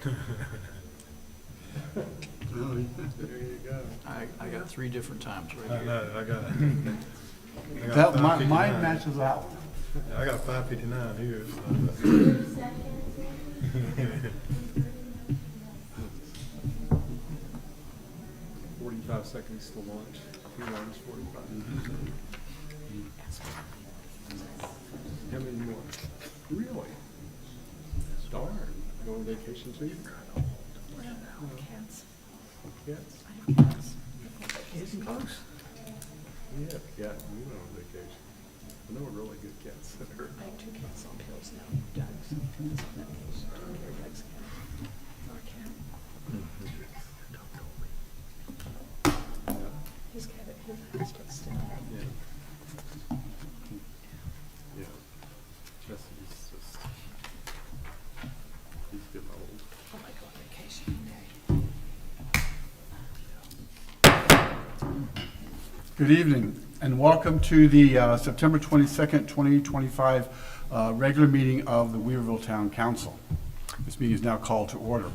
There you go. I got 3 different times right I here. know, I got That, mine 559. matches that one. I got 559 here. So. 45 seconds to launch. 2 hours, 45. How many more? Really? Darn. Go on vacation too? Cats. Yes. Cats. Getting close. Yeah, cat, you know, on vacation. I know a really good cat sitter. I have 2 cats on pills now. Doug's on medication. Doug's cat. Our cat. Yeah. His cat at his house gets still. Yeah. Yeah. Jesse's just, he's getting old. Oh, I go on vacation today. Good evening, and welcome to the September 22nd, 2025 regular meeting of the Weaverville Town Council. This meeting is now called to order.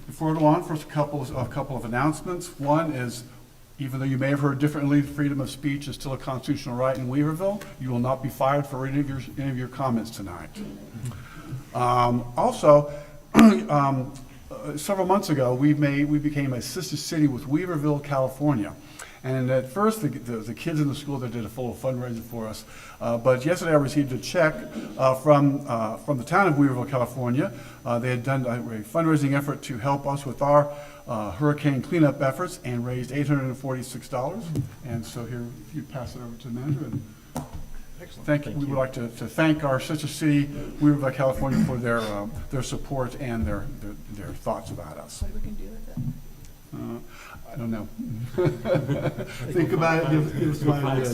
Before we go on, first a couple of announcements. One is, even though you may have heard differently, freedom of speech is still a constitutional right in Weaverville. You will not be fired for any of your comments tonight. Also, several months ago, we became a sister city with Weaverville, California. And at first, the kids in the school that did a full fundraiser for us. But yesterday, I received a check from the town of Weaverville, California. They had done a fundraising effort to help us with our hurricane cleanup efforts and raised $846. And so here, if you pass it over to the manager. And Excellent. we would like to thank our sister city, Weaverville, California, for their support and their thoughts about us. What are we going to do with it? I don't know. Think about it. Give us my idea.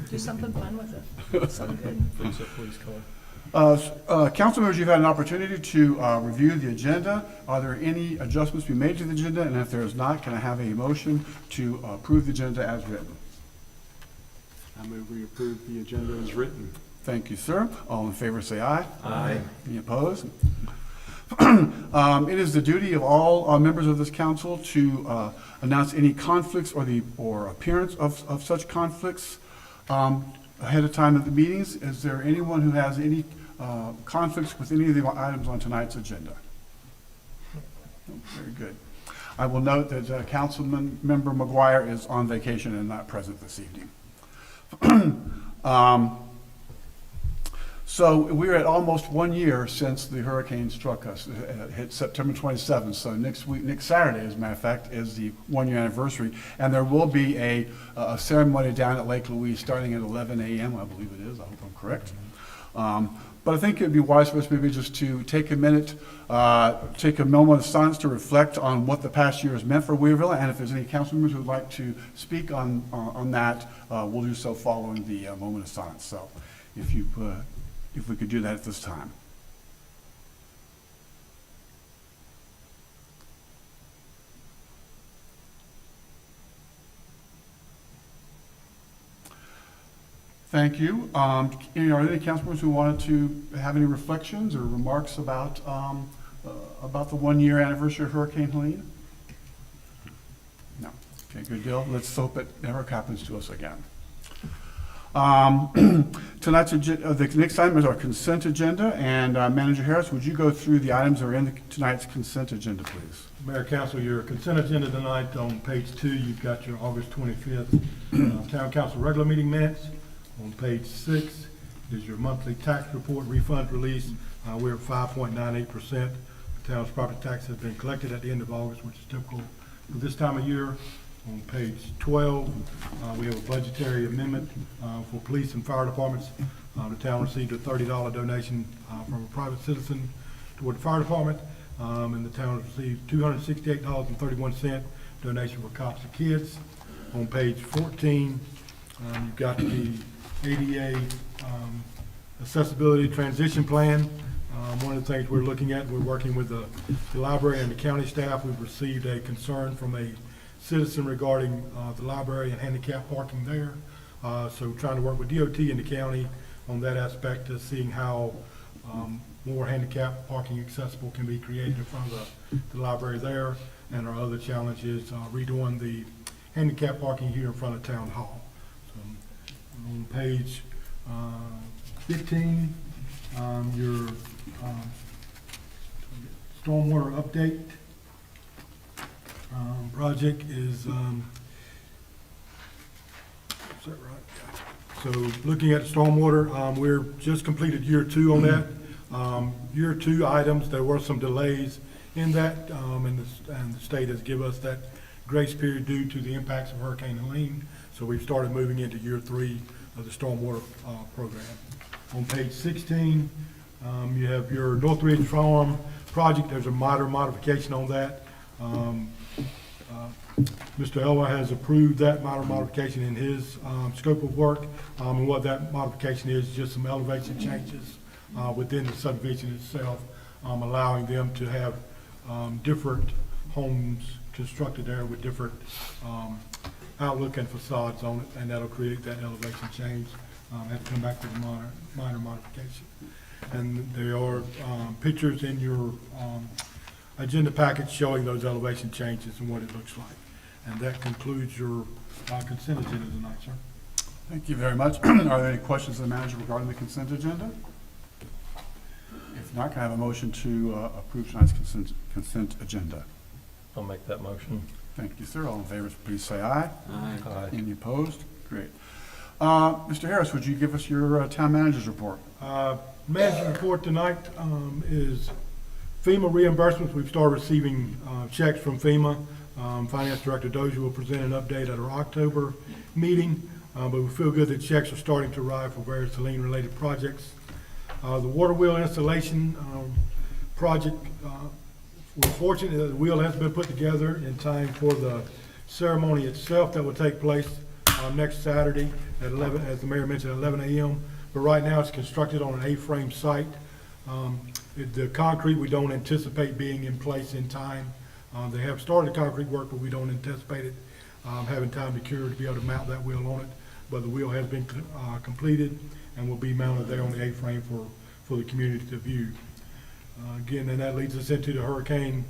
Do something fun with it. Something good. Fix up police car. Council members, you've had an opportunity to review the agenda. Are there any adjustments to be made to the agenda? And if there is not, can I have a motion to approve the agenda as written? I move we approve the agenda as written. Thank you, sir. All in favor say aye. Aye. Any opposed? It is the duty of all members of this council to announce any conflicts or appearance of such conflicts ahead of time at the meetings. Is there anyone who has any conflicts with any of the items on tonight's agenda? Very good. I will note that Councilman Member McGuire is on vacation and not present this evening. So we're at almost 1 year since the hurricane struck us. It hit September 27th. So next Saturday, as a matter of fact, is the 1 year anniversary. And there will be a ceremony down at Lake Louise starting at 11 a.m. I believe it is. I hope I'm correct. But I think it'd be wise for us maybe just to take a minute, take a moment of silence to reflect on what the past year has meant for Weaverville. And if there's any council members who would like to speak on that, we'll do so following the moment of silence. So if we could do that at this time. Thank you. Are there any council members who wanted to have any reflections or remarks about the 1 year anniversary of Hurricane Helene? No. Okay, good deal. Let's hope it never happens to us again. Tonight's the next item is our consent agenda, and Manager Harris, would you go through the items that are in tonight's consent agenda, please? Mayor, Council, your consent agenda tonight on page 2, you've got your August 25th Town Council regular meeting minutes. On page 6 is your monthly tax report refund release. We're at 5.98%. The town's property tax has been collected at the end of August, which is typical for this time of year. On page 12, we have a budgetary amendment for police and fire departments. The town received a $30 donation from a private citizen toward the fire department, and the town received $268.31 donation for cops and kids. On page 14, you've got the ADA accessibility transition plan. One of the things we're looking at, we're working with the library and the county staff. We've received a concern from a citizen regarding the library and handicap parking there. So trying to work with DOT and the county on that aspect of seeing how more handicap parking accessible can be created in front of the library there. And our other challenge is redoing the handicap parking here in front of Town Hall. So on page 15, your stormwater update project is, is that right? Yeah. So looking at the stormwater, we're just completed year 2 on that. Year 2 items, there were some delays in that, and the state has given us that grace period due to the impacts of Hurricane Helene. So we've started moving into year 3 of the stormwater program. On page 16, you have your Northridge Farm project. There's a minor modification on that. Mr. Elway has approved that minor modification in his scope of work. And what that modification is, just some elevation changes within the subdivision itself, allowing them to have different homes constructed there with different outlook and facades on it, and that'll create that elevation change. Have to come back with a minor modification. And there are pictures in your agenda package showing those elevation changes and what it looks like. And that concludes your consent agenda tonight, sir. Thank you very much. Are there any questions of the manager regarding the consent agenda? If not, can I have a motion to approve tonight's consent agenda? I'll make that motion. Thank you, sir. All in favor, please say aye. Aye. Any opposed? Great. Mr. Harris, would you give us your town manager's report? Manager's report tonight is FEMA reimbursements. We've started receiving checks from FEMA. Finance Director Dozier will present an update at our October meeting, but we feel good that checks are starting to arrive for various Helene-related projects. The water wheel installation project, we're fortunate that the wheel has been put together in time for the ceremony itself that will take place next Saturday at 11, as the mayor mentioned, at 11 a.m. But right now it's constructed on an A-frame site. The concrete we don't anticipate being in place in time. They have started the concrete work, but we don't anticipate it having time to cure to be able to mount that wheel on it. But the wheel has been completed and will be mounted there on the A-frame for the community to view. Again, and that leads us into the Hurricane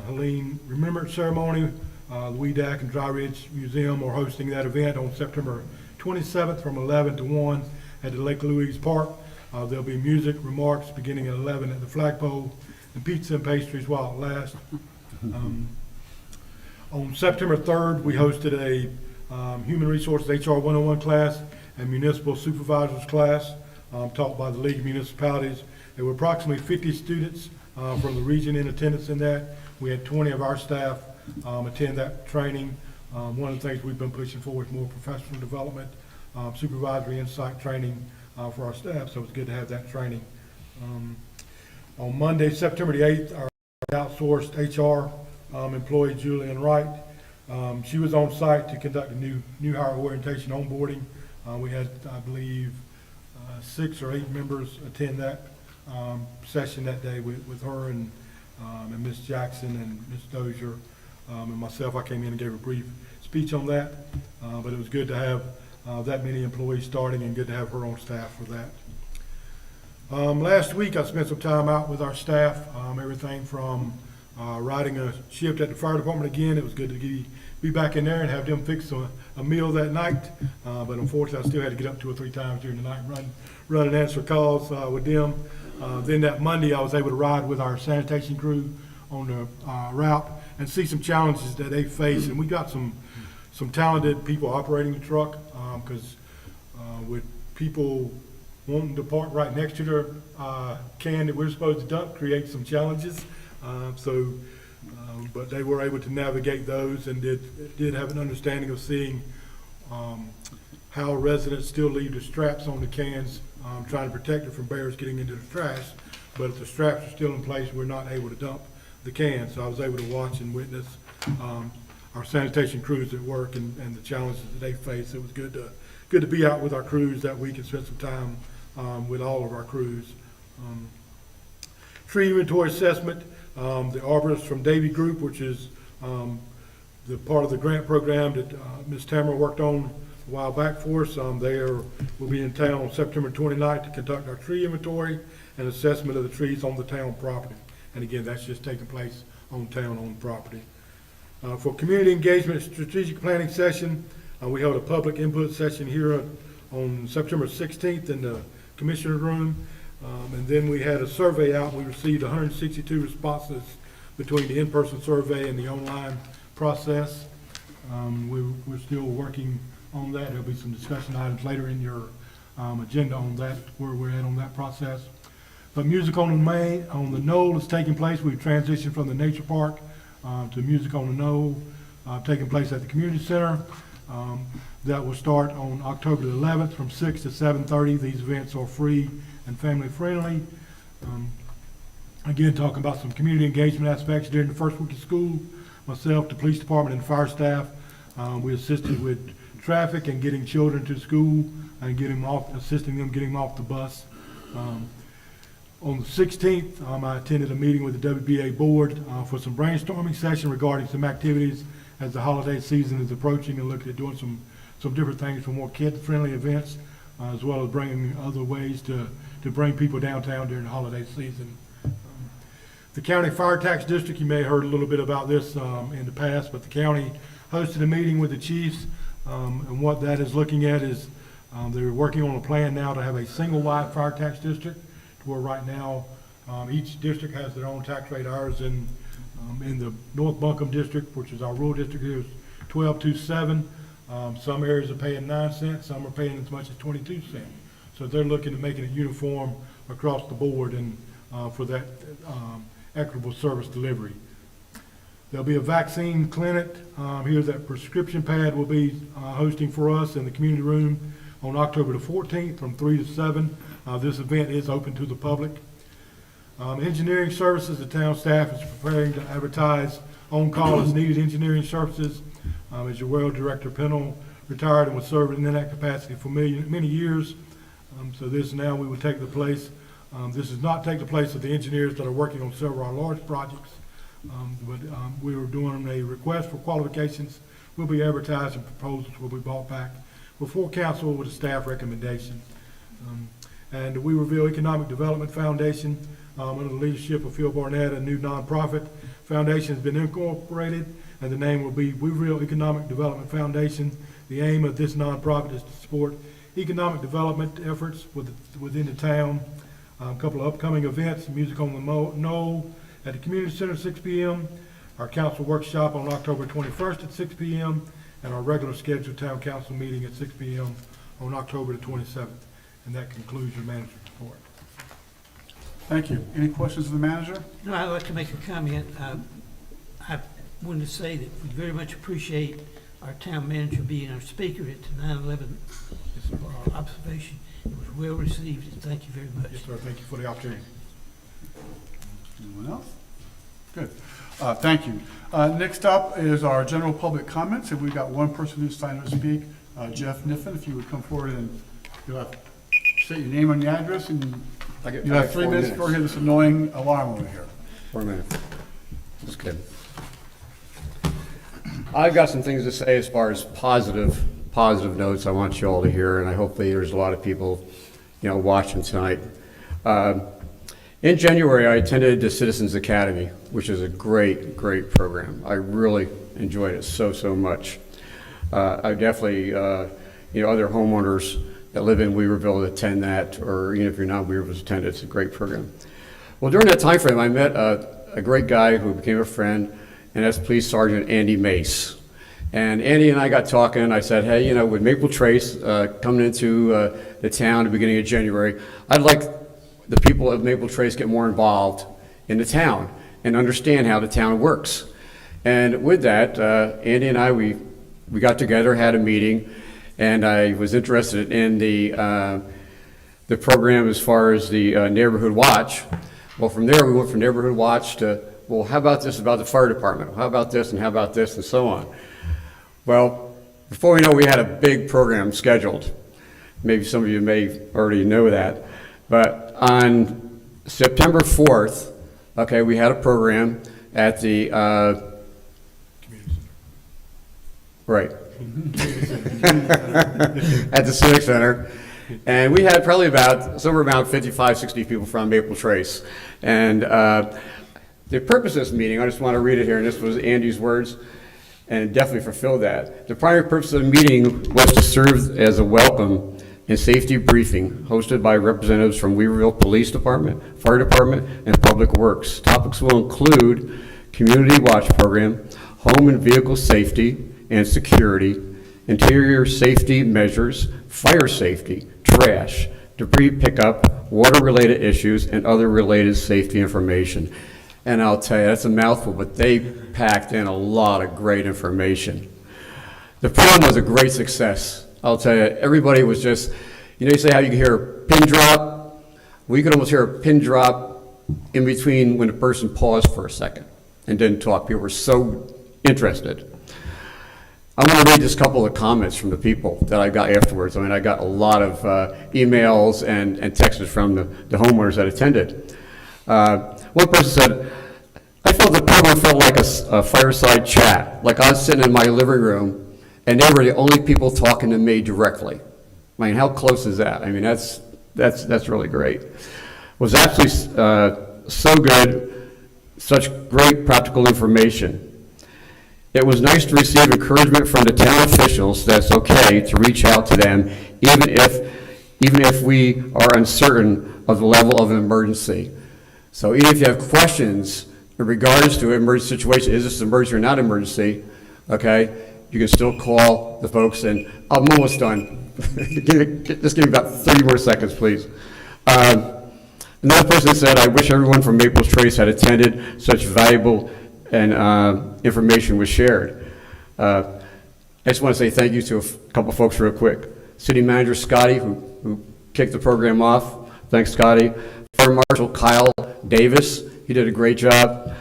Helene Remembrance Ceremony. The WEDAC and Dry Ridge Museum are hosting that event on September 27th from 11 to 1 at the Lake Louise Park. There'll be music, remarks beginning at 11 at the flagpole, and pizza and pastries while it lasts. On September 3rd, we hosted a Human Resources HR 101 class and Municipal Supervisors class taught by the League of Municipalities. There were approximately 50 students from the region in attendance in that. We had 20 of our staff attend that training. One of the things we've been pushing for is more professional development, supervisory insight training for our staff, so it's good to have that training. On Monday, September the 8th, our outsourced HR employee, Julian Wright, she was on site to conduct a new hire orientation onboarding. We had, I believe, 6 or 8 members attend that session that day with her and Ms. Jackson and Ms. Dozier and myself. I came in and gave a brief speech on that, but it was good to have that many employees starting and good to have her on staff for that. Last week I spent some time out with our staff, everything from riding a shift at the fire department again. It was good to be back in there and have them fix a meal that night, but unfortunately I still had to get up 2 or 3 times during the night and run and answer calls with them. Then that Monday I was able to ride with our sanitation crew on the route and see some challenges that they face, and we got some talented people operating the truck, because with people wanting to park right next to their can that we're supposed to dump creates some challenges. But they were able to navigate those and did have an understanding of seeing how residents still leave the straps on the cans, trying to protect it from bears getting into the trash. But if the straps are still in place, we're not able to dump the cans. So I was able to watch and witness our sanitation crews at work and the challenges that they face. It was good to be out with our crews that week and spend some time with all of our crews. Tree inventory assessment, the arborist from Davy Group, which is the part of the grant program that Ms. Tamara worked on a while back for us. Will be in town on September 29th to conduct our tree inventory and assessment of the trees on the town property. And again, that's just taking place on town-owned property. For community engagement strategic planning session, we held a public input session here on September 16th in the commissioner room. And then we had a survey out. We received 162 responses between the in-person survey and the online process. We're still working on that. There'll be some discussion items later in your agenda on that, where we're at on that process. But Music on the Knoll is taking place. We've transitioned from the nature park to Music on the Knoll, taking place at the community center. That will start on October the 11th from 6 to 7:30. These events are free and family friendly. Again, talking about some community engagement aspects during the first week of school. Myself, the police department, and fire staff, we assisted with traffic and getting children to school and assisting them getting them off the bus. On the 16th, I attended a meeting with the WBA board for some brainstorming session regarding some activities as the holiday season is approaching, and looking at doing some different things for more kid-friendly events, as well as bringing other ways to bring people downtown during the holiday season. The county fire tax district, you may have heard a little bit about this in the past, but the county hosted a meeting with the chiefs, and what that is looking at is they're working on a plan now to have a single-wide fire tax district, to where right now each district has their own tax rate. Ours in the North Buncombe district, which is our rural district, here is 12.27. Some areas are paying 9 cents, some are paying as much as 22 cents. So they're looking to make it uniform across the board and for that equitable service delivery. There'll be a vaccine clinic here that Prescription Pad will be hosting for us in the community room on October the 14th from 3 to 7. This event is open to the public. Engineering services, the town staff is preparing to advertise on-call as needed engineering services. As you're well, Director Pennell retired and was serving in that capacity for many years. So this now we will take the place. This does not take the place of the engineers that are working on several of our large projects. But we were doing a request for qualifications. We'll be advertising, proposals will be brought back before council with a staff recommendation. And the Weaverville Economic Development Foundation, under the leadership of Phil Barnett, a new nonprofit foundation has been incorporated, and the name will be Weaverville Economic Development Foundation. The aim of this nonprofit is to support economic development efforts within the town. A couple of upcoming events: Music on the Knoll at the community center at 6 p.m., our council workshop on October 21st at 6 p.m., and our regular scheduled town council meeting at 6 p.m. on October the 27th. And that concludes your manager's report. Thank you. Any questions of the manager? No, I'd like to make a comment. I wanted to say that we very much appreciate our town manager being our speaker at the 9/11 observation. It was well received, and thank you very much. Yes, sir. Thank you for the opportunity. Anyone else? Good. Thank you. Next up is our general public comments, and we've got one person who's signed to speak, Jeff Niffen. If you would come forward and state your name and your address, and you have 3 minutes before we hear this annoying alarm over here. 4 minutes. Just kidding. I've got some things to say as far as positive notes I want you all to hear, and I hopefully there's a lot of people, watching tonight. In January, I attended the Citizens Academy, which is a great program. I really enjoyed it so much. I definitely, other homeowners that live in Weaverville attend that, or even if you're not in Weaverville, attend it. It's a great program. Well, during that time frame, I met a great guy who became a friend, and that's Police Sergeant Andy Mace. And Andy and I got talking. I said, hey, with Maple Trace coming into the town at the beginning of January, I'd like the people of Maple Trace get more involved in the town and understand how the town works. And with that, Andy and I, we got together, had a meeting, and I was interested in the program as far as the neighborhood watch. Well, from there, we went from neighborhood watch to, well, how about this about the fire department? How about this, and how about this, and so on. Well, before we know, we had a big program scheduled. Maybe some of you may already know that. But on September 4th, okay, we had a program at the, right, at the Civic Center. And we had probably somewhere around 55, 60 people from Maple Trace. And the purpose of this meeting, I just want to read it here, and this was Andy's words, and it definitely fulfilled that. The primary purpose of the meeting was to serve as a welcome and safety briefing hosted by representatives from Weaverville Police Department, Fire Department, and Public Works. Topics will include Community Watch Program, home and vehicle safety and security, interior safety measures, fire safety, trash, debris pickup, water-related issues, and other related safety information. And I'll tell you, that's a mouthful, but they packed in a lot of great information. The program was a great success. I'll tell you, everybody was just, you say how you can hear a pin drop? Well, you could almost hear a pin drop in between when a person paused for a second and didn't talk. People were so interested. I want to read just a couple of comments from the people that I got afterwards. I mean, I got a lot of emails and texts from the homeowners that attended. One person said, I felt the program felt like a fireside chat, like I was sitting in my living room and they were the only people talking to me directly. I mean, how close is that? I mean, that's really great. It was absolutely so good, such great practical information. It was nice to receive encouragement from the town officials that it's okay to reach out to them, even if we are uncertain of the level of an emergency. So even if you have questions in regards to an emergency situation, is this an emergency or not an emergency, okay, you can still call the folks, and I'm almost done. Just give me about 30 more seconds, please. Another person said, I wish everyone from Maple Trace had attended, such valuable and information was shared. I just want to say thank you to a couple folks real quick. City Manager Scotty, who kicked the program off. Thanks, Scotty. Fire Marshal Kyle Davis, he did a great job.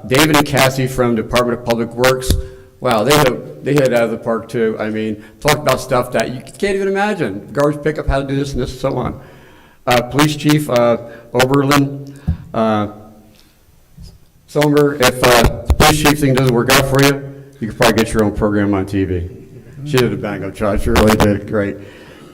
David and Cassie from Department of Public Works, wow, they hit it out of the park too. I mean, talk about stuff that you can't even imagine. Garbage pickup, how to do this and this and so on. Police Chief Oberlin, Sommer, if the police chief thing doesn't work out for you, you could probably get your own program on TV. She did a bang-up job, she really did great.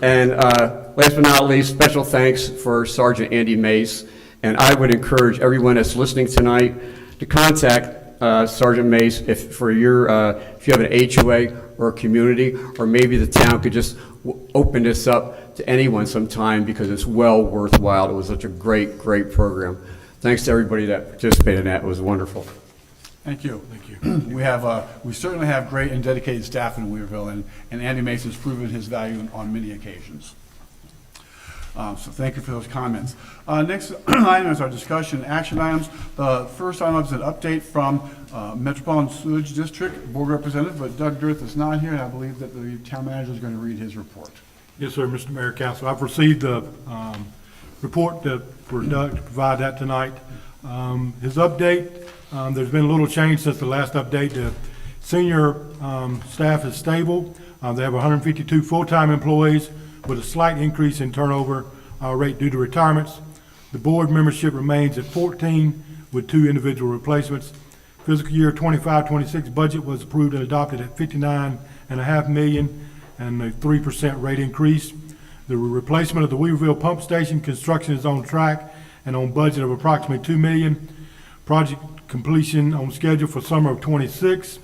And last but not least, special thanks for Sergeant Andy Mace. And I would encourage everyone that's listening tonight to contact Sergeant Mace if you have an HOA or a community, or maybe the town could just open this up to anyone sometime because it's well worthwhile. It was such a great, great program. Thanks to everybody that participated in that. It was wonderful. Thank you. Thank you. We certainly have great and dedicated staff in Weaverville, and Andy Mason has proven his value on many occasions. So thank you for those comments. Next item is our discussion action items. The first item is an update from Metropolitan Sewage District Board Representative, but Doug Dirth is not here, and I believe that the town manager is going to read his report. Yes, sir, Mr. Mayor, Council. I've received the report for Doug to provide that tonight. His update, there's been a little change since the last update. The senior staff is stable. They have 152 full-time employees with a slight increase in turnover rate due to retirements. The board membership remains at 14 with 2 individual replacements. Fiscal year 25-26 budget was approved and adopted at $59.5 million and a 3% rate increase. The replacement of the Weaverville pump station construction is on track and on budget of approximately $2 million. Project completion on schedule for summer of 26.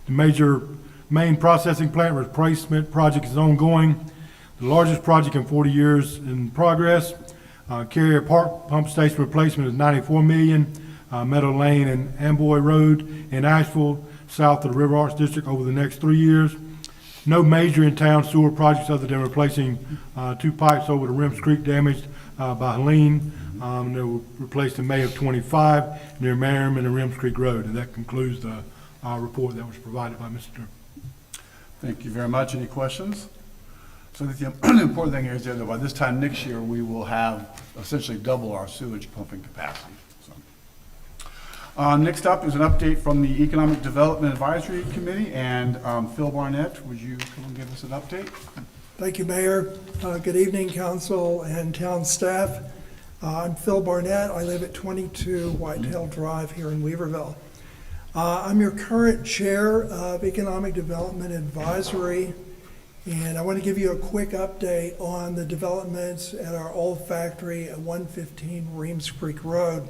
The main processing plant replacement project is ongoing. The largest project in 40 years in progress. Carrier Park pump station replacement is $94 million. Meadow Lane and Amboy Road in Asheville, south of the River Arts District over the next 3 years. No major in-town sewer projects other than replacing 2 pipes over the Rims Creek damaged by Helene. They were replaced in May of 25 near Merrim and the Rims Creek Road. And that concludes the report that was provided by Mr. Thank you very much. Any questions? So I think the important thing here is that by this time next year, we will have essentially double our sewage pumping capacity. So. Next up is an update from the Economic Development Advisory Committee, and Phil Barnett, would you come and give us an update? Thank you, Mayor. Good evening, council and town staff. I'm Phil Barnett. I live at 22 Whitetail Drive here in Weaverville. I'm your current chair of Economic Development Advisory, And I want to give you a quick update on the developments at our old factory at 115 Reams Creek Road.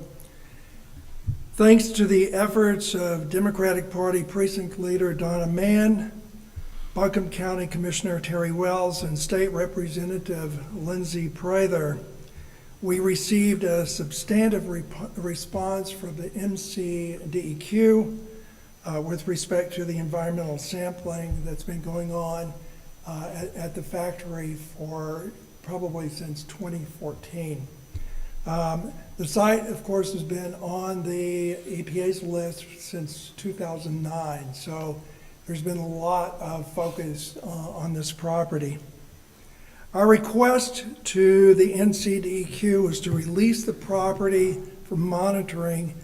Thanks to the efforts of Democratic Party Precinct Leader Donna Mann, Buncombe County Commissioner Terry Wells, and State Representative Lindsay Prather, we received a substantive response from the MCDEQ with respect to the environmental sampling that's been going on at the factory for probably since 2014. The site, of course, has been on the EPA's list since 2009, so there's been a lot of focus on this property. Our request to the NCDEQ was to release the property for monitoring,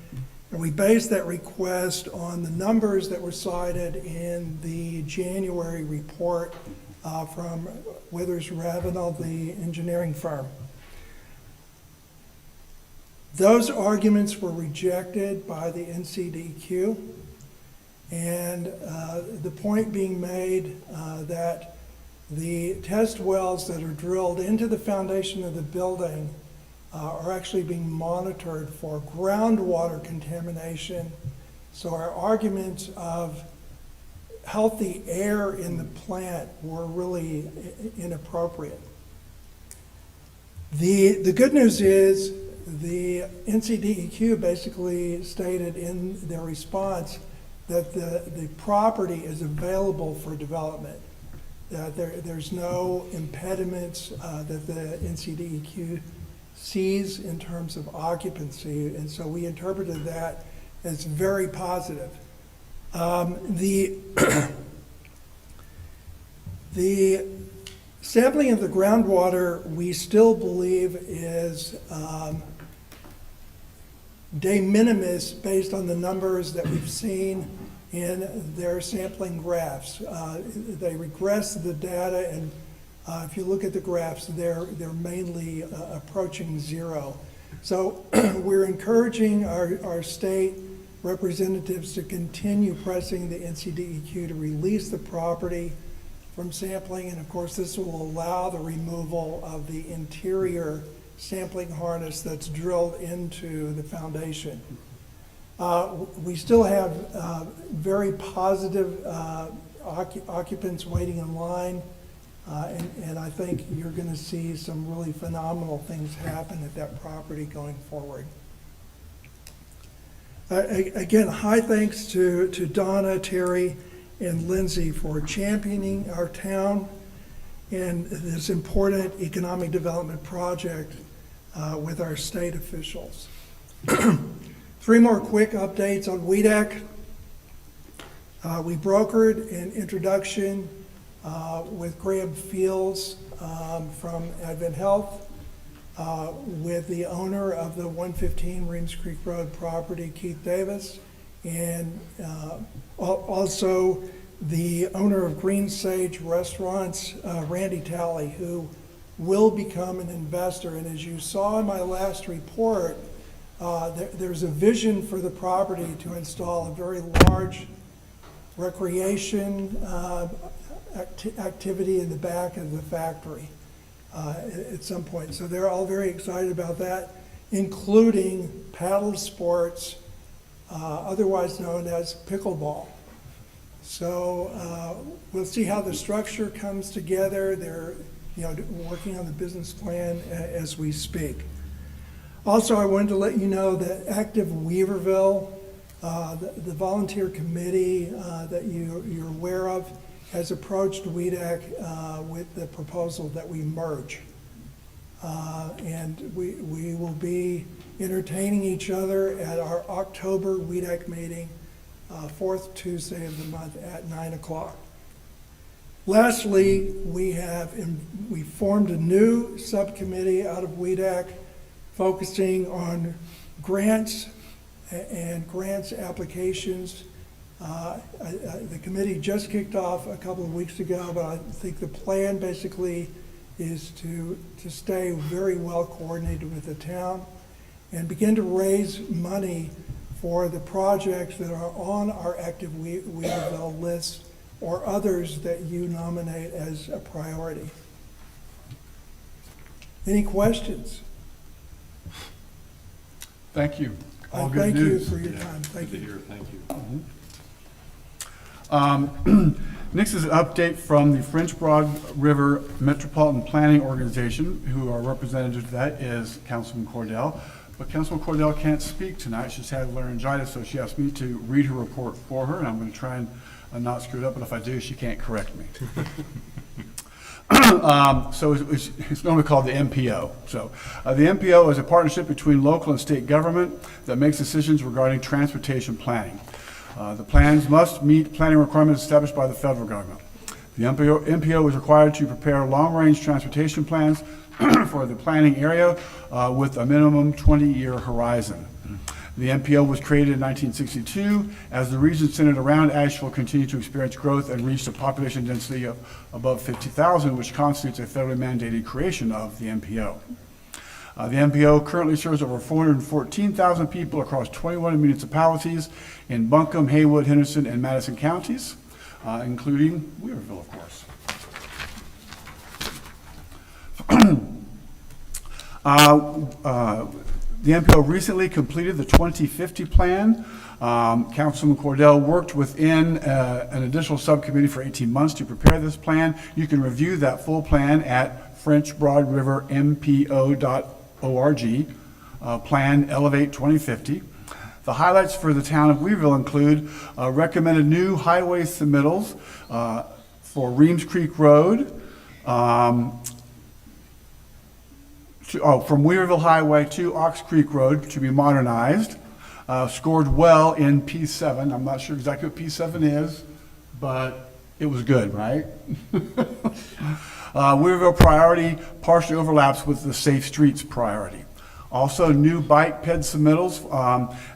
and we based that request on the numbers that were cited in the January report from Withers Ravenel, the engineering firm. Those arguments were rejected by the NCDEQ, and the point being made that the test wells that are drilled into the foundation of the building are actually being monitored for groundwater contamination. So our arguments of healthy air in the plant were really inappropriate. The good news is the NCDEQ basically stated in their response that the property is available for development. There's no impediments that the NCDEQ sees in terms of occupancy, and so we interpreted that as very positive. The sampling of the groundwater, we still believe, is de minimis based on the numbers that we've seen in their sampling graphs. They regress the data, and if you look at the graphs, they're mainly approaching zero. So we're encouraging our state representatives to continue pressing the NCDEQ to release the property from sampling, and of course this will allow the removal of the interior sampling harness that's drilled into the foundation. We still have very positive occupants waiting in line, and I think you're going to see some really phenomenal things happen at that property going forward. Again, high thanks to Donna, Terry, and Lindsay for championing our town and this important economic development project with our state officials. 3 more quick updates on WEDAC. We brokered an introduction with Graham Fields from Advent Health with the owner of the 115 Reams Creek Road property, Keith Davis, and also the owner of Green Sage Restaurants, Randy Talley, who will become an investor. And as you saw in my last report, there's a vision for the property to install a very large recreation activity in the back of the factory at some point. So they're all very excited about that, including paddle sports, otherwise known as pickleball. So we'll see how the structure comes together. They're working on the business plan as we speak. Also, I wanted to let you know that Active Weaverville, the volunteer committee that you're aware of, has approached WEDAC with the proposal that we merge. And we will be entertaining each other at our October WEDAC meeting, 4th Tuesday of the month at 9 o'clock. Lastly, we formed a new subcommittee out of WEDAC focusing on grants and grants applications. The committee just kicked off a couple of weeks ago, but I think the plan basically is to stay very well coordinated with the town and begin to raise money for the projects that are on our Active Weaverville list or others that you nominate as a priority. Any questions? Thank you. All I good thank you news. for your time. Thank you. Thank you. Next is an update from the French Broad River Metropolitan Planning Organization, who our representative to that is Councilman Cordell. But Councilman Cordell can't speak tonight. She's had laryngitis, so she asked me to read her report for her, and I'm going to try and not screw it up, but if I do, she can't correct me. So it's normally called the MPO. So the MPO is a partnership between local and state government that makes decisions regarding transportation planning. The plans must meet planning requirements established by the federal government. The MPO is required to prepare long-range transportation plans for the planning area with a minimum 20-year horizon. The MPO was created in 1962 as the region centered around Asheville continued to experience growth and reached a population density of above 50,000, which constitutes a federally mandated creation of the MPO. The MPO currently serves over 414,000 people across 21 municipalities in Buncombe, Haywood, Henderson, and Madison counties, including Weaverville, of course. The MPO recently completed the 2050 plan. Councilman Cordell worked within an additional subcommittee for 18 months to prepare this plan. You can review that full plan at FrenchBroadRiverMPO.org, Plan Elevate 2050. The highlights for the town of Weaverville include recommended new highway submittals for Reams Creek Road, from Weaverville Highway to Ox Creek Road to be modernized. Scored well in P7. I'm not sure exactly what P7 is, but it was good, right? Weaverville priority partially overlaps with the Safe Streets priority. Also, new bike ped submittals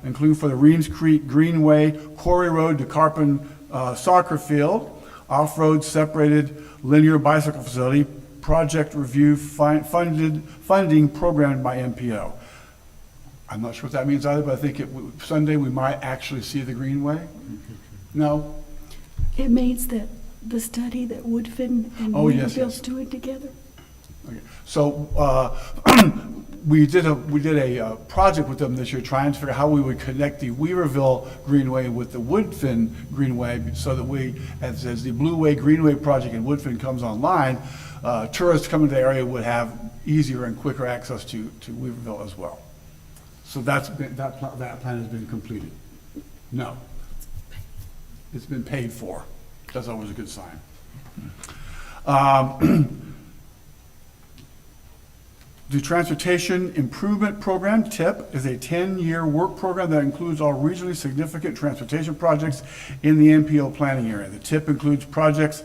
include for the Reams Creek Greenway, Quarry Road to Carpin Soccer Field, off-road separated linear bicycle facility, project review funding programmed by MPO. I'm not sure what that means either, but I think Sunday we might actually see the Greenway. No? It means that the study that Woodfin and Oh, yes, Weaverville's yes. doing together. Okay. So we did a project with them this year trying to figure out how we would connect the Weaverville Greenway with the Woodfin Greenway so that we, as the Blue Way Greenway project in Woodfin comes online, tourists coming to the area would have easier and quicker access to Weaverville as well. So that plan has been completed. No. It's been paid for. That's always a good sign. The Transportation Improvement Program, TIP, is a 10-year work program that includes all regionally significant transportation projects in the MPO planning area. The TIP includes projects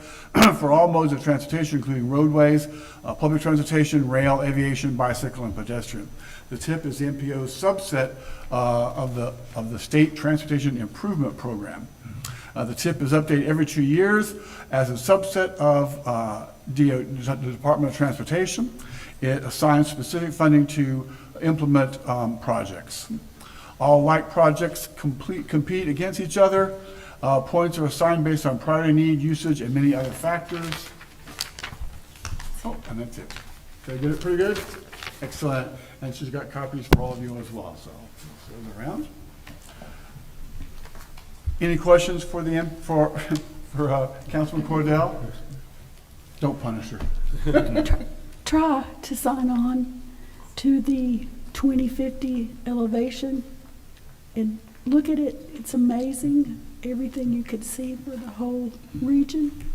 for all modes of transportation, including roadways, public transportation, rail, aviation, bicycle, and pedestrian. The TIP is the MPO's subset of the State Transportation Improvement Program. The TIP is updated every 2 years as a subset of the Department of Transportation. It assigns specific funding to implement projects. All like projects compete against each other. Points are assigned based on priority need, usage, and many other factors. Oh, and that's it. Did I get it pretty good? Excellent. And she's got copies for all of you as well, so throw them around. Any questions for Councilman Cordell? Don't punish her. Try to sign on to the 2050 elevation and look at it. It's amazing, everything you could see for the whole region.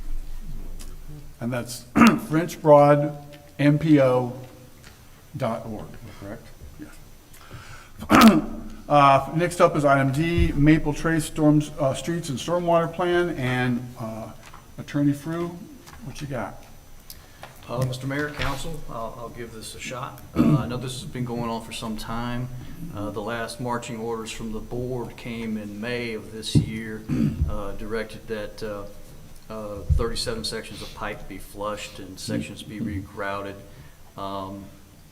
And that's FrenchBroadMPO.org, correct? Yeah. Next up is item D, Maple Trace Streets and Stormwater Plan, and Attorney Frew, what you got? Mr. Mayor, Council, I'll give this a shot. I know this has been going on for some time. The last marching orders from the board came in May of this year, directed that 37 sections of pipe be flushed and sections be regrouted.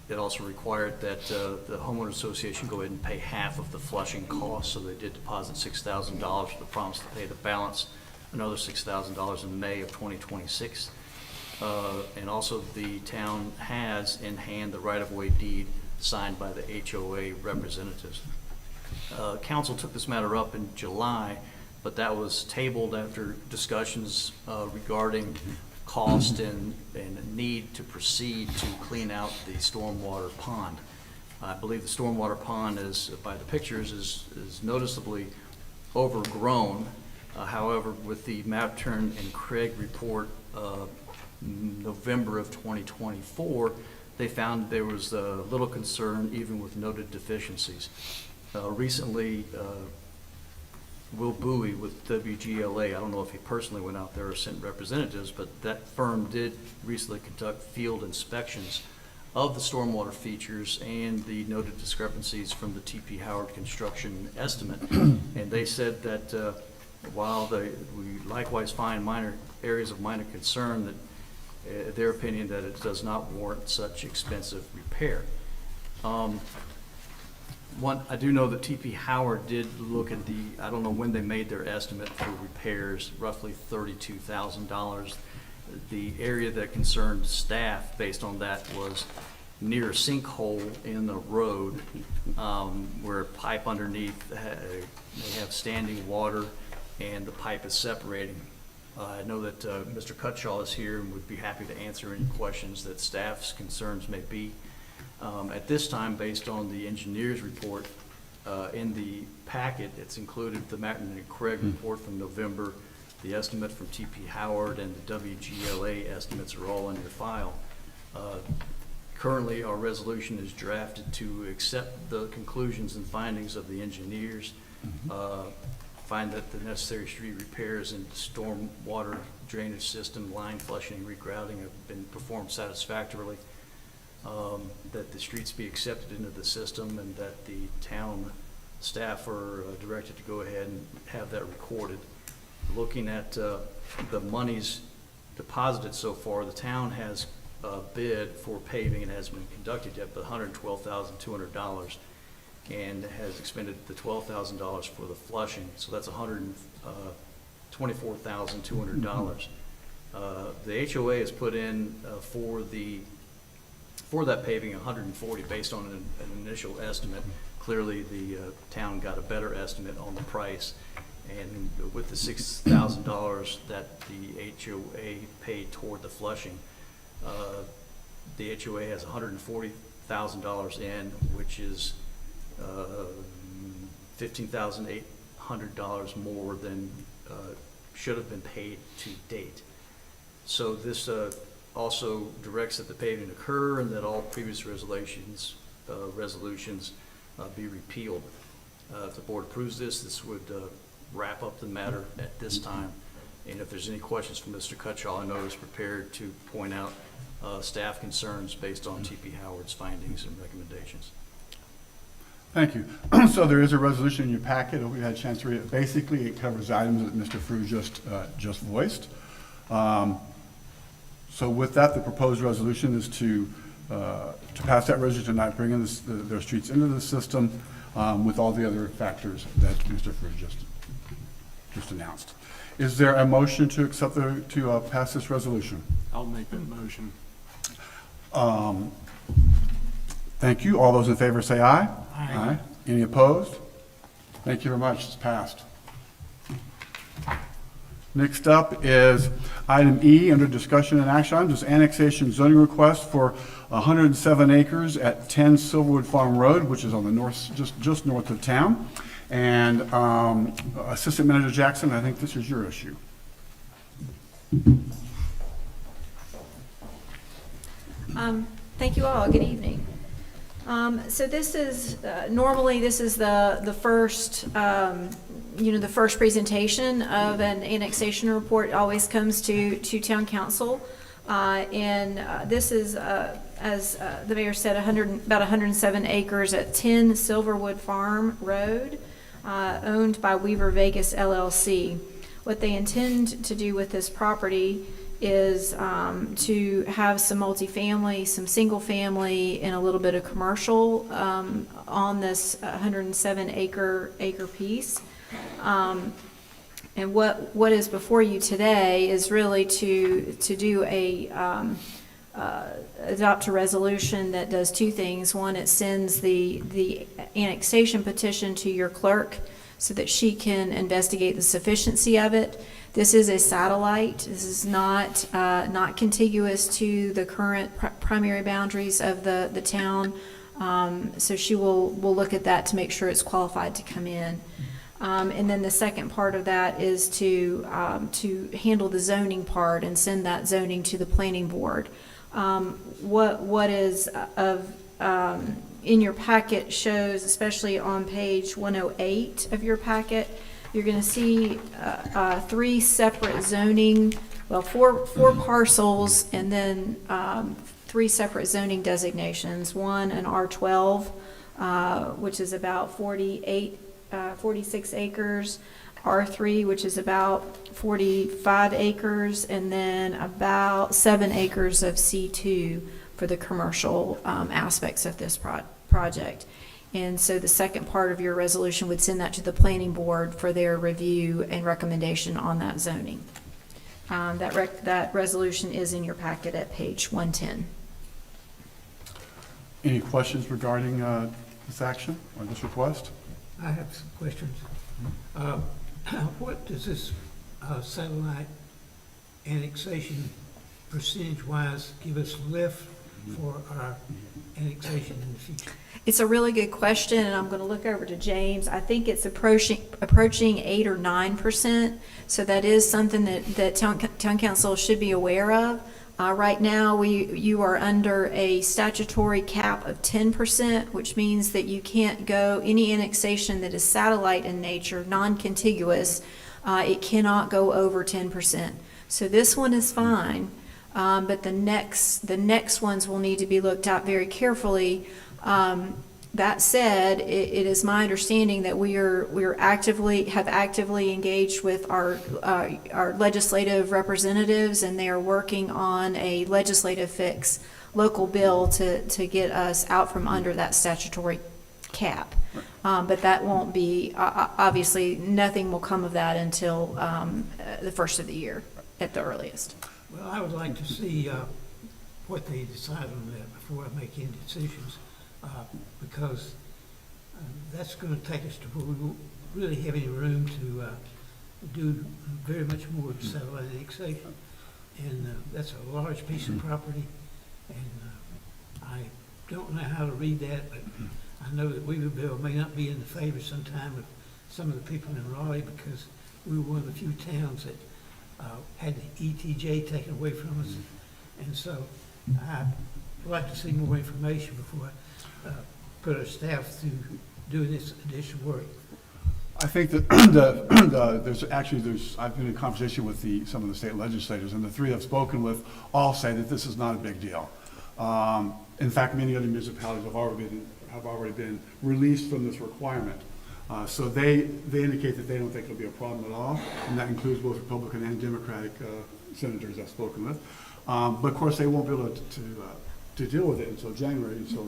It also required that the homeowner association go ahead and pay half of the flushing costs, so they did deposit $6,000 for the promise to pay the balance another $6,000 in May of 2026. And also the town has in hand the right-of-way deed signed by the HOA representatives. Council took this matter up in July, but that was tabled after discussions regarding cost and need to proceed to clean out the stormwater pond. I believe the stormwater pond is, by the pictures, is noticeably overgrown. However, with the Mapturn and Craig report November of 2024, they found there was little concern even with noted deficiencies. Recently, Will Bowie with WGLA, I don't know if he personally went out there or sent representatives, but that firm did recently conduct field inspections of the stormwater features and the noted discrepancies from the T.P. Howard construction estimate. And they said that while we likewise find minor areas of minor concern, that their opinion that it does not warrant such expensive repair. I do know that T.P. Howard did look at I don't know when they made their estimate for repairs, roughly $32,000. The area that concerned staff based on that was near a sinkhole in the road where a pipe underneath, they have standing water and the pipe is separating. I know that Mr. Cutshaw is here and would be happy to answer any questions that staff's concerns may be. At this time, based on the engineer's report, in the packet, it's included the Martin and Craig report from November, the estimate from T.P. Howard, and the WGLA estimates are all in your file. Currently, our resolution is drafted to accept the conclusions and findings of the engineers, find that the necessary street repairs and storm water drainage system, line flushing, regrouting have been performed satisfactorily, that the streets be accepted into the system, and that the town staff are directed to go ahead and have that recorded. Looking at the monies deposited so far, the town has bid for paving. It hasn't been conducted yet, but $112,200, and has expended the $12,000 for the flushing, so that's $124,200. The HOA has put in for that paving $140 based on an initial estimate. Clearly, the town got a better estimate on the price, and with the $6,000 that the HOA paid toward the flushing, the HOA has $140,000 in, which is $15,800 more than should have been paid to date. So this also directs that the paving occur and that all previous resolutions be repealed. If the board approves this, this would wrap up the matter at this time. And if there's any questions from Mr. Cutshaw, I know he's prepared to point out staff concerns based on T.P. Howard's findings and recommendations. Thank you. So there is a resolution in your packet. We had a chance to read it. Basically, it covers items that Mr. Frew just voiced. So with that, the proposed resolution is to pass that resolution tonight, bring in their streets into the system with all the other factors that Mr. Frew just announced. Is there a motion to accept to pass this resolution? I'll make that motion. Thank you. All those in favor say aye. Aye. Any opposed? Thank you very much. It's passed. Next up is item E under discussion and action items, is annexation zoning request for 107 acres at 10 Silverwood Farm Road, which is on the north, just north of town. And Assistant Manager Jackson, I think this is your issue. Thank you all. Good evening. So this is normally this is the first the first presentation of an annexation report. It always comes to town council, and this is as the mayor said, about 107 acres at 10 Silverwood Farm Road, owned by Weaver Vegas LLC. What they intend to do with this property is to have some multifamily, some single family, and a little bit of commercial on this 107 acre piece. And what is before you today is really to do adopt a resolution that does two things. One, it sends the annexation petition to your clerk so that she can investigate the sufficiency of it. This is a satellite. This is not contiguous to the current primary boundaries of the town. So she will look at that to make sure it's qualified to come in. And then the second part of that is to handle the zoning part and send that zoning to the planning board. What is in your packet shows, especially on page 108 of your packet, you're going to see three separate zoning, well, four parcels, and then three separate zoning designations. One, an R12, which is about 46 acres, R3, which is about 45 acres, and then about 7 acres of C2 for the commercial aspects of this project. And so the second part of your resolution would send that to the planning board for their review and recommendation on that zoning. That resolution is in your packet at page 110. Any questions regarding this action or this request? I have some questions. What does this satellite annexation percentage-wise give us lift for our annexation in the future? It's a really good question, and I'm going to look over to James. I think it's approaching 8 or 9%, so that is something that town council should be aware of. Right now, you are under a statutory cap of 10%, which means that you can't go any annexation that is satellite in nature, non-contiguous. It cannot go over 10%. So this one is fine, but the next ones will need to be looked at very carefully. That said, it is my understanding that we have actively engaged with our legislative representatives, and they are working on a legislative fix, local bill to get us out from under that statutory cap. But that won't be, obviously, nothing will come of that until the first of the year at the earliest. Well, I would like to see what they decide on that before I make any decisions, because that's going to take us to where we won't really have any room to do very much more of satellite annexation. And that's a large piece of property, and I don't know how to read that, but I know that Weaverville may not be in the favor sometime of some of the people in Raleigh, because we were one of the few towns that had the ETJ taken away from us. And so I'd like to see more information before I put our staff through doing this additional work. I think that I've been in conversation with some of the state legislators, and the three I've spoken with all say that this is not a big deal. In fact, many other municipalities have already been released from this requirement. So they indicate that they don't think it'll be a problem at all, and that includes both Republican and Democratic senators I've spoken with. But of course, they won't be able to deal with it until January, until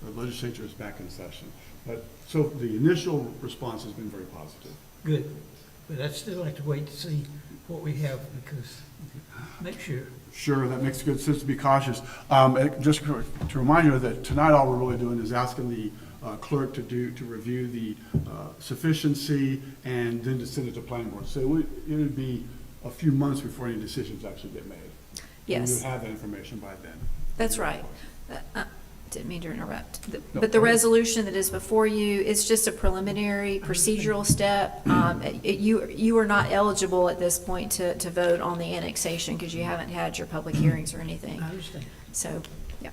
the legislature is back in session. But so the initial response has been very positive. Good, but I'd still like to wait to see what we have, because make sure. Sure, that makes good sense to be cautious. Just to remind you that tonight all we're really doing is asking the clerk to review the sufficiency and then to send it to planning board. So it would be a few months before any decisions actually get made. Yes. And you'll have that information by then. That's right. Didn't mean to interrupt. But the resolution that is before you is just a preliminary procedural step. You are not eligible at this point to vote on the annexation because you haven't had your public hearings or anything. I understand. So, yeah.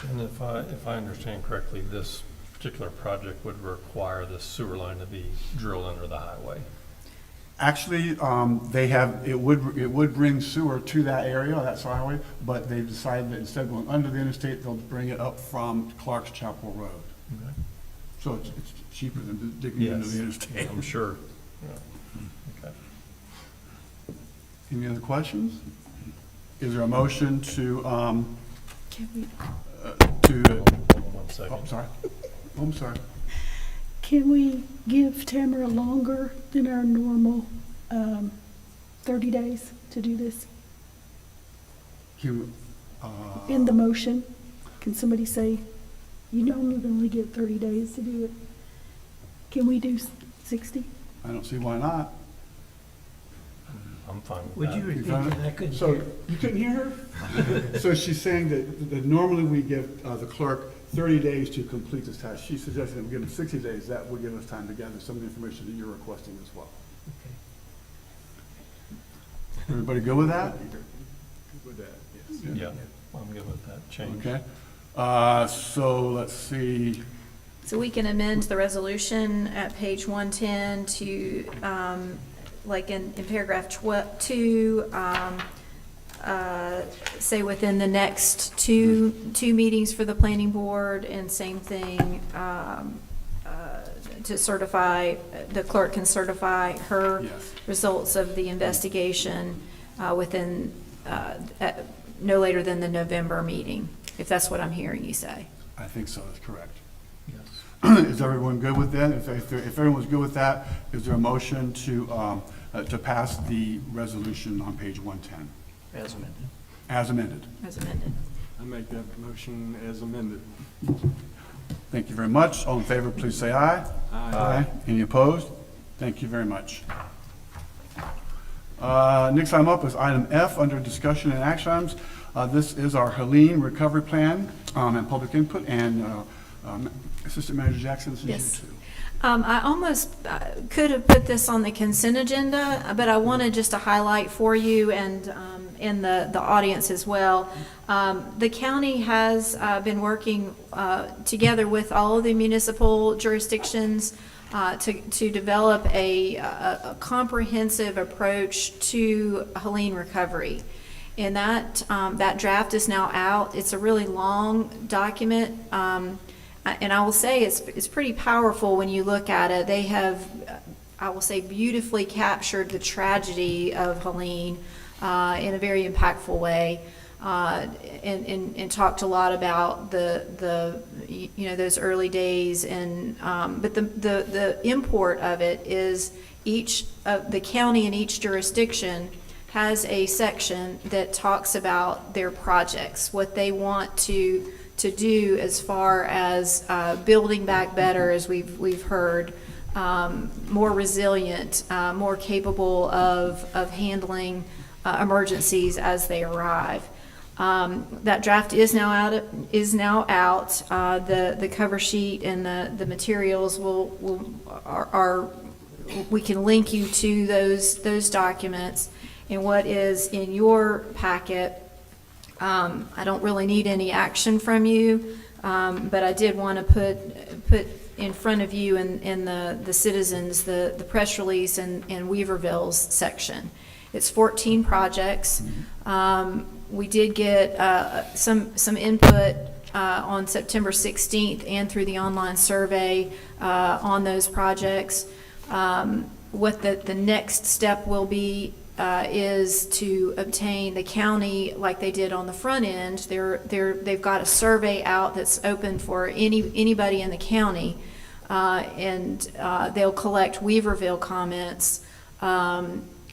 And if I understand correctly, this particular project would require the sewer line to be drilled under the highway. Actually, it would bring sewer to that area, that's highway, but they've decided that instead of going under the interstate, they'll bring it up from Clark's Chapel Road. Okay. So it's cheaper than digging into the interstate. I'm sure. Yeah. Okay. Any other questions? Is there a motion to, Can we, Hold on 1 second. I'm sorry. Can we give Tamara longer than our normal 30 days to do this? In the motion, can somebody say, you normally only get 30 days to do it? Can we do 60? I don't see why not. I'm fine with Would that. you repeat that? I couldn't So, hear. you couldn't hear her? So she's saying that normally we give the clerk 30 days to complete this task. She's suggesting that we give them 60 days. That would give us time to gather some of the information that you're requesting as well. Everybody good with that? Yeah, I'm good with that change. Okay. So let's see. So we can amend the resolution at page 110 to, like in paragraph 2, say within the next two meetings for the planning board, and same thing, to certify, the clerk can certify her Yes. results of the investigation within, no later than the November meeting, if that's what I'm hearing you say. I think so, that's correct. Yes. Is everyone good with that? If everyone's good with that, is there a motion to pass the resolution on page 110 As amended. as amended? As amended. I make that motion as amended. Thank you very much. All in favor, please say aye. Aye. Any opposed? Thank you very much. Next item up is item F under discussion and action items. This is our Helene recovery plan and public input, and Assistant Manager Jackson, this is Yes. you too. I almost could have put this on the consent agenda, but I wanted just to highlight for you and in the audience as well. The county has been working together with all of the municipal jurisdictions to develop a comprehensive approach to Helene recovery. And that draft is now out. It's a really long document. And I will say it's pretty powerful when you look at it. They have, I will say, beautifully captured the tragedy of Helene in a very impactful way, and talked a lot about the those early days. And but the import of it is each of the county and each jurisdiction has a section that talks about their projects, what they want to do as far as building back better, as we've heard, more resilient, more capable of handling emergencies as they arrive. That draft is now out. The cover sheet and the materials we can link you to those documents. And what is in your packet, I don't really need any action from you, but I did want to put in front of you in the citizens the press release and Weaverville's section. It's 14 projects. We did get some input on September 16th and through the online survey on those projects. What the next step will be is to obtain the county, like they did on the front end. They've got a survey out that's open for anybody in the county, and they'll collect Weaverville comments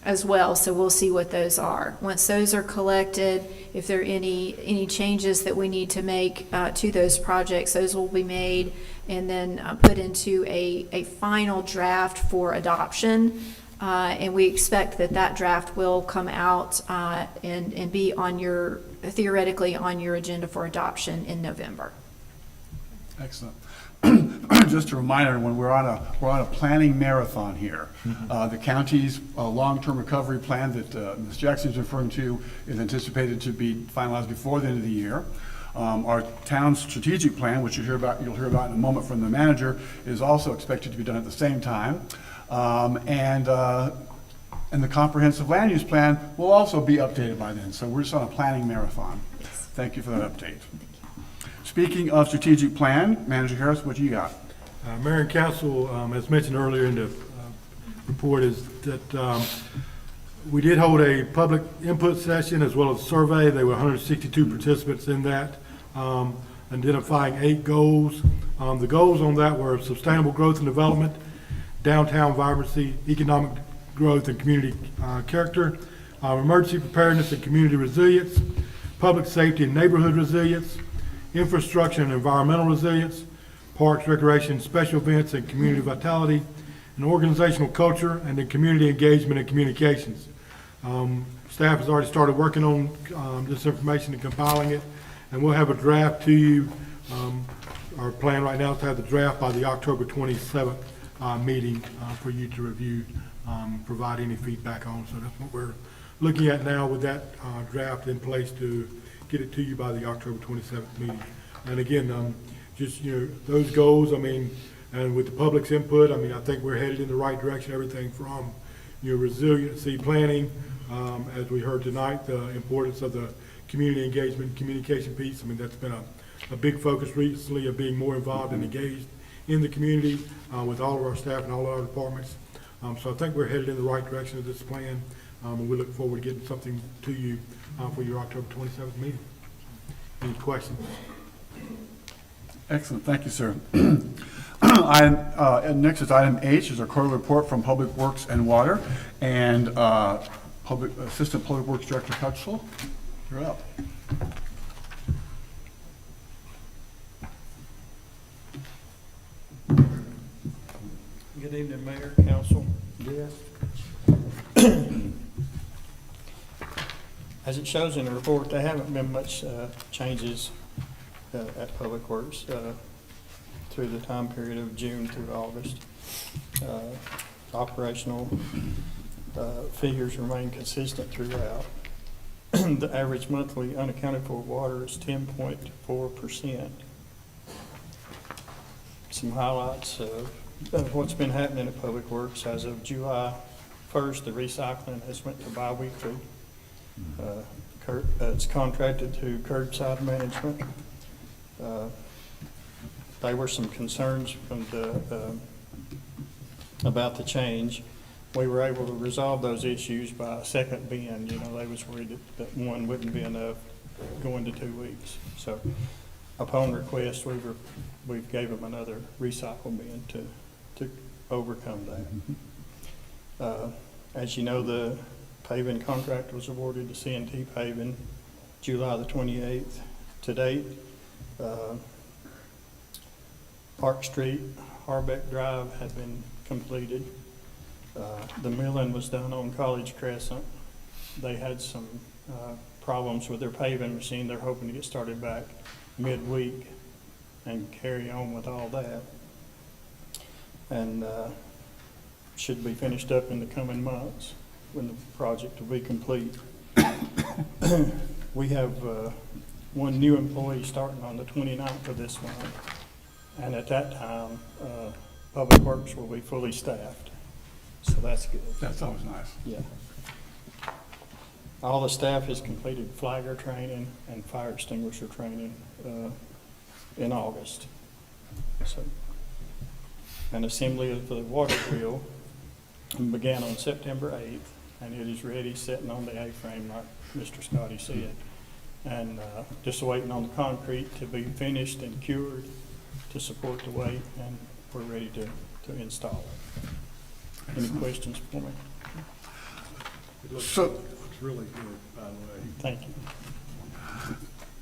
as well. So we'll see what those are. Once those are collected, if there are any changes that we need to make to those projects, those will be made and then put into a final draft for adoption. And we expect that draft will come out and be theoretically on your agenda for adoption in November. Excellent. Just a reminder, when we're on a planning marathon here. The county's long-term recovery plan that Ms. Jackson is referring to is anticipated to be finalized before the end of the year. Our town's strategic plan, which you'll hear about in a moment from the manager, is also expected to be done at the same time. And the comprehensive land use plan will also be updated by then. So we're just on a planning marathon. Thank you for that update. Speaking of strategic plan, Manager Harris, what do you got? Mayor and Council, as mentioned earlier in the report, is that we did hold a public input session as well as a survey. There were 162 participants in that, identifying 8 goals. The goals on that were sustainable growth and development, downtown vibrancy, economic growth and community character, emergency preparedness and community resilience, public safety and neighborhood resilience, infrastructure and environmental resilience, parks, recreation, special events and community vitality, and organizational culture, and then community engagement and communications. Staff has already started working on this information and compiling it, and we'll have a draft to you. Our plan right now is to have the draft by the October 27th meeting for you to review, provide any feedback on. So that's what we're looking at now with that draft in place to get it to you by the October 27th meeting. And again, just, those goals, and with the public's input, I think we're headed in the right direction. Everything from, resiliency planning, as we heard tonight, the importance of the community engagement and communication piece. That's been a big focus recently of being more involved and engaged in the community with all of our staff and all of our departments. So I think we're headed in the right direction of this plan, and we look forward to getting something to you for your October 27th meeting. Any questions? Excellent, thank you, sir. Next is item H, is our quarterly report from Public Works and Water, and Assistant Public Works Director Hutchell, you're up. Good evening, Mayor, Council, guests. As it shows in the report, there haven't been much changes at Public Works through the time period of June through August. Operational figures remain consistent throughout. The average monthly unaccounted for water is 10.4%. Some highlights of what's been happening at Public Works. As of July 1st, the recycling has went to bi-weekly. It's contracted to curbside management. There were some concerns from about the change. We were able to resolve those issues by a second bin. They was worried that one wouldn't be enough going to 2 weeks. So upon request, we gave them another recycle bin to overcome that. As you know, the paving contract was awarded to C&T Paving July the 28th. To date, Park Street, Harbeck Drive had been completed. The milling was done on College Crescent. They had some problems with their paving machine. They're hoping to get started back midweek and carry on with all that. And should be finished up in the coming months when the project will be complete. We have one new employee starting on the 29th of this month. And at that time, Public Works will be fully staffed. So that's good. That's always nice. Yeah. All the staff has completed flagger training and fire extinguisher training in August. So, an assembly of the water wheel began on September 8th, and it is ready, sitting on the A-frame like Mr. Scotty said. And just waiting on the concrete to be finished and cured to support the weight, and we're ready to install it. Any questions for me? It looks really good, by the way. Thank you.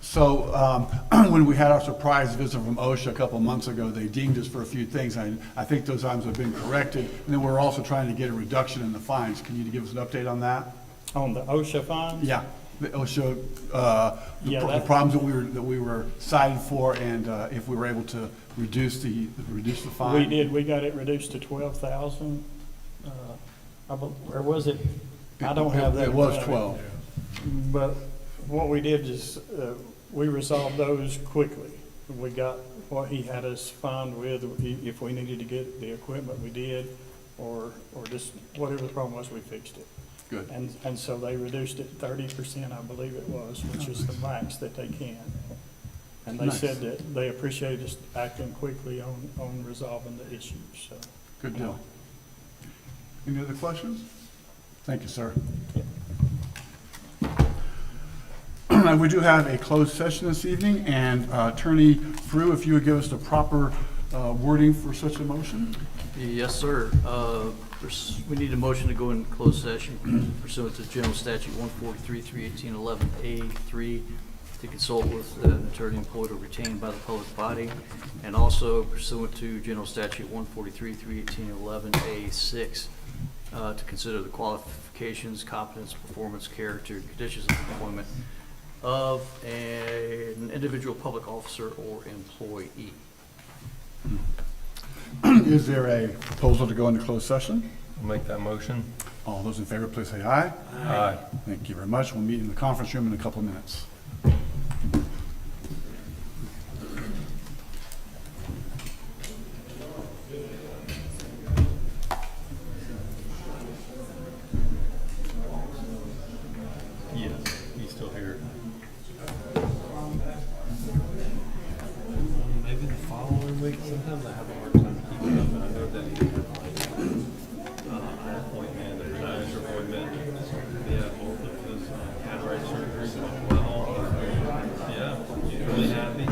So when we had our surprise visit from OSHA a couple months ago, they dinged us for a few things. I think those items have been corrected. And then we're also trying to get a reduction in the fines. Can you give us an update on that? On the OSHA fines? Yeah, the OSHA, Yeah, the problems that we were cited for, and if we were able to reduce the fine. We did. We got it reduced to 12,000. Or was it? I don't have that. It was 12. But what we did is we resolved those quickly. We got what he had us fined with. If we needed to get the equipment, we did, or just whatever the problem was, we fixed it. Good. And so they reduced it 30%, I believe it was, which is the max that they can. And they Nice. said that they appreciated us acting quickly on resolving the issues. So. Good deal. Any other questions? Thank you, sir. We do have a closed session this evening, and Attorney Frew, if you would give us the proper wording for such a motion? Yes, sir. We need a motion to go in closed session pursuant to General Statute 143, 318, 11A3 to consult with an attorney employed or retained by the public body, and also pursuant to General Statute 143, 318, 11A6 to consider the qualifications, competence, performance, character, and conditions of employment of an individual public officer or employee. Is there a proposal to go into closed session? I'll make that motion. All those in favor, please say aye. Aye. Thank you very much. We'll meet in the conference room in a couple of minutes. Yes, he's still here. Maybe the following week, sometimes I have a hard time keeping up, and I know that he had an appointment, a doctor's appointment. Yeah, both of his cataract surgeries went well. Yeah, he's really happy.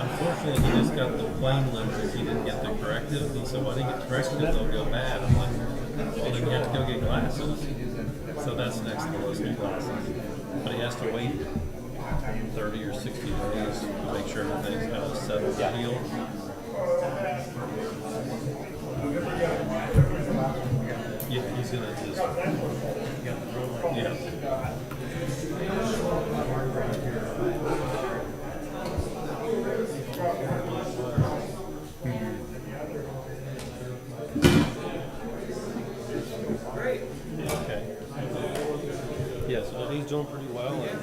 Unfortunately, he just got the plain lenses. He didn't get the corrective. He said, well, I didn't get the corrective, they'll go bad. I'm like, well, then you have to go get glasses. So that's next on the list, new glasses. But he has to wait 30 or 60 days to make sure everything's kind of settled and healed. Yeah, he's gonna just, yeah. Okay. Yes, well, he's doing pretty well. And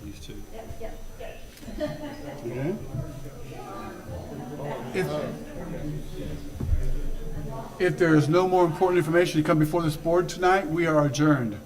these two. Okay. If there is no more important information to come before this board tonight, we are adjourned.